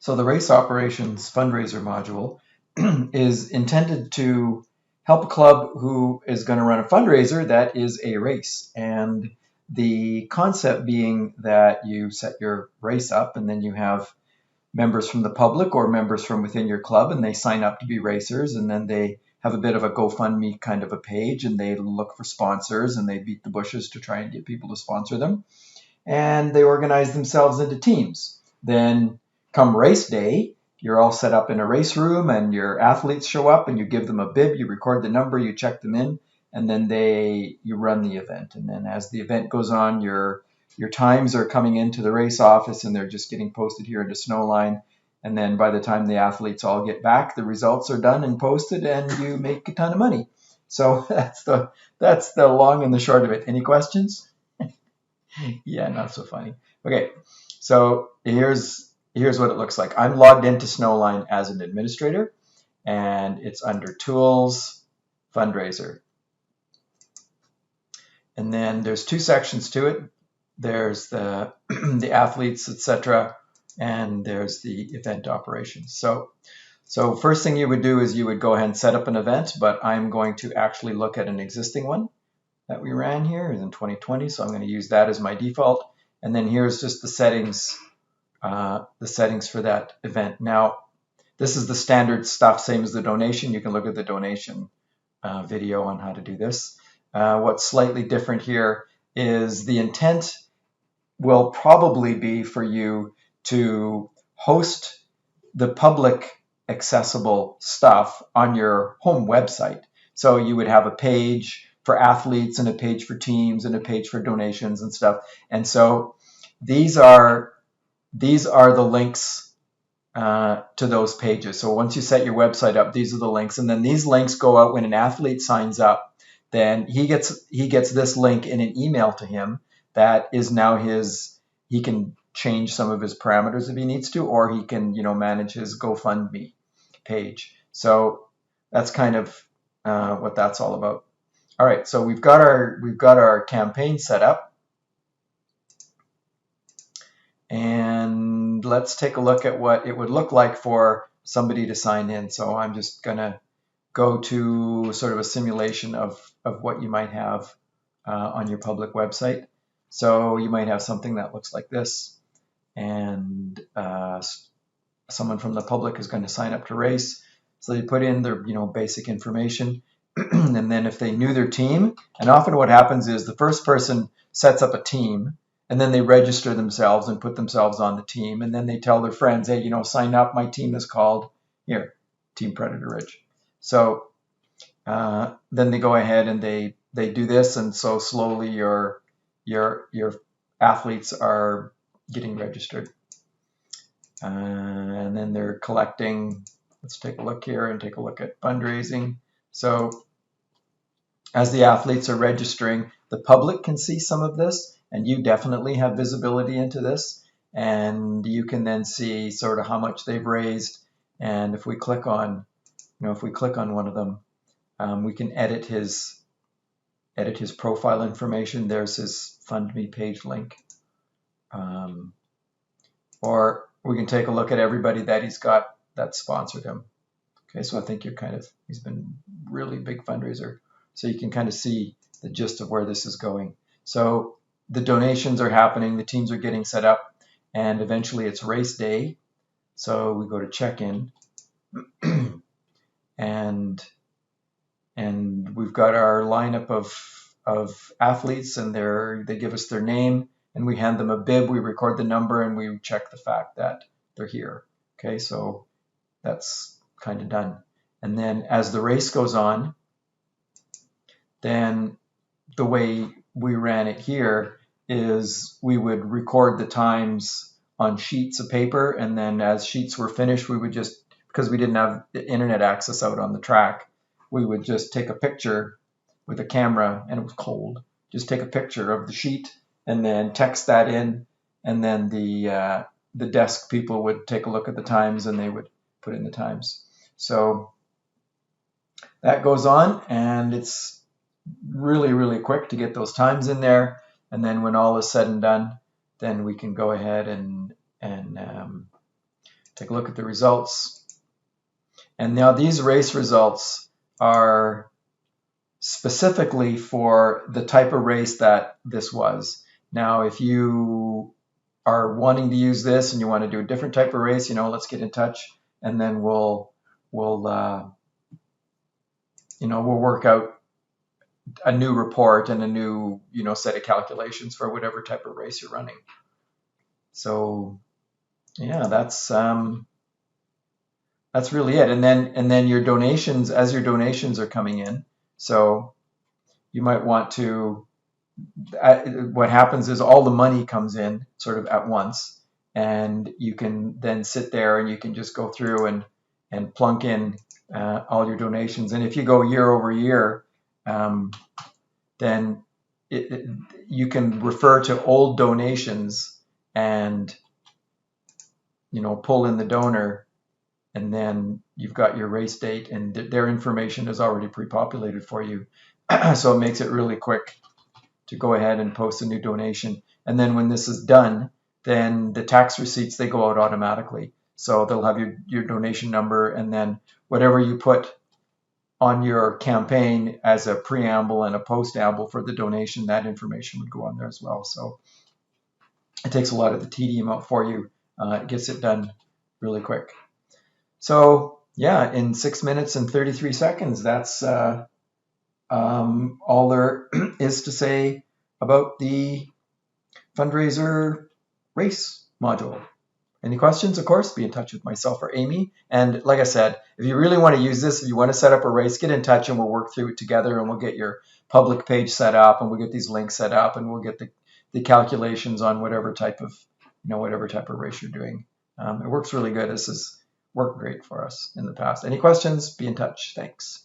So the race operations fundraiser module is intended to help a club who is going to run a fundraiser that is a race. And the concept being that you set your race up and then you have members from the public or members from within your club, and they sign up to be racers, and then they have a bit of a GoFundMe kind of a page, and they look for sponsors and they beat the bushes to try and get people to sponsor them. And they organize themselves into teams. Then come race day, you're all set up in a race room and your athletes show up and you give them a bib, you record the number, you check them in, and then you run the event. And then as the event goes on, your times are coming into the race office and they're just getting posted here into Snowline. And then by the time the athletes all get back, the results are done and posted and you make a ton of money. So that's the long and the short of it. Any questions? Yeah, not so funny. Okay, so here's what it looks like. I'm logged into Snowline as an administrator, and it's under Tools, Fundraiser. And then there's two sections to it. There's the the athletes, etc., and there's the event operations. So first thing you would do is you would go ahead and set up an event, but I'm going to actually look at an existing one that we ran here is in 2020, so I'm going to use that as my default. And then here's just the settings for that event. Now, this is the standard stuff, same as the donation. You can look at the donation video on how to do this. What's slightly different here is the intent will probably be for you to host the public accessible stuff on your home website. So you would have a page for athletes and a page for teams and a page for donations and stuff. And so these are the links to those pages. So once you set your website up, these are the links, and then these links go out when an athlete signs up. Then he gets this link in an email to him that is now his. He can change some of his parameters if he needs to, or he can manage his GoFundMe page. So that's kind of what that's all about. All right, so we've got our campaign set up, and let's take a look at what it would look like for somebody to sign in. So I'm just gonna go to sort of a simulation of what you might have on your public website. So you might have something that looks like this, and someone from the public is going to sign up to race. So they put in their basic information. And then if they knew their team, and often what happens is the first person sets up a team, and then they register themselves and put themselves on the team, and then they tell their friends, hey, sign up, my team is called here, Team Predator Ridge. So then they go ahead and they do this, and so slowly your athletes are getting registered. And then they're collecting. Let's take a look here and take a look at fundraising. So as the athletes are registering, the public can see some of this, and you definitely have visibility into this. And you can then see sort of how much they've raised. And if we click on, one of them, we can edit his profile information. There's his FundMe page link. Or we can take a look at everybody that he's got that sponsored him. Okay, so I think he's been really big fundraiser. So you can kind of see the gist of where this is going. So the donations are happening, the teams are getting set up, and eventually it's race day. So we go to Checkin, and we've got our lineup of athletes, and they give us their name, and we hand them a bib, we record the number, and we check the fact that they're here. Okay, so that's kind of done. And then as the race goes on, then the way we ran it here is we would record the times on sheets of paper, and then as sheets were finished, we would just, because we didn't have the internet access out on the track, we would just take a picture with a camera, and it was cold, just take a picture of the sheet and then text that in, and then the desk people would take a look at the times and they would put in the times. So that goes on, and it's really, really quick to get those times in there. And then when all is said and done, then we can go ahead and Take a look at the results. And now these race results are specifically for the type of race that this was. Now, if you are wanting to use this and you want to do a different type of race, let's get in touch, and then we'll work out a new report and a new set of calculations for whatever type of race you're running. So yeah, that's really it. And then your donations, as your donations are coming in, so you might want to, what happens is all the money comes in sort of at once, and you can then sit there and you can just go through and plunk in all your donations. And if you go year over year, then you can refer to old donations and pull in the donor, and then you've got your race date, and their information is already pre-populated for you. So it makes it really quick to go ahead and post a new donation. And then when this is done, then the tax receipts, they go out automatically. So they'll have your donation number, and then whatever you put on your campaign as a preamble and a postamble for the donation, that information would go on there as well. So it takes a lot of the tedium out for you. It gets it done really quick. So yeah, in 6 minutes and 33 seconds, that's all there is to say about the Fundraiser race module. Any questions, of course, be in touch with myself or Amy. And like I said, if you really want to use this, if you want to set up a race, get in touch and we'll work through it together, and we'll get your public page set up, and we'll get these links set up, and we'll get the calculations on whatever type of race you're doing. It works really good. This has worked great for us in the past. Any questions, be in touch. Thanks.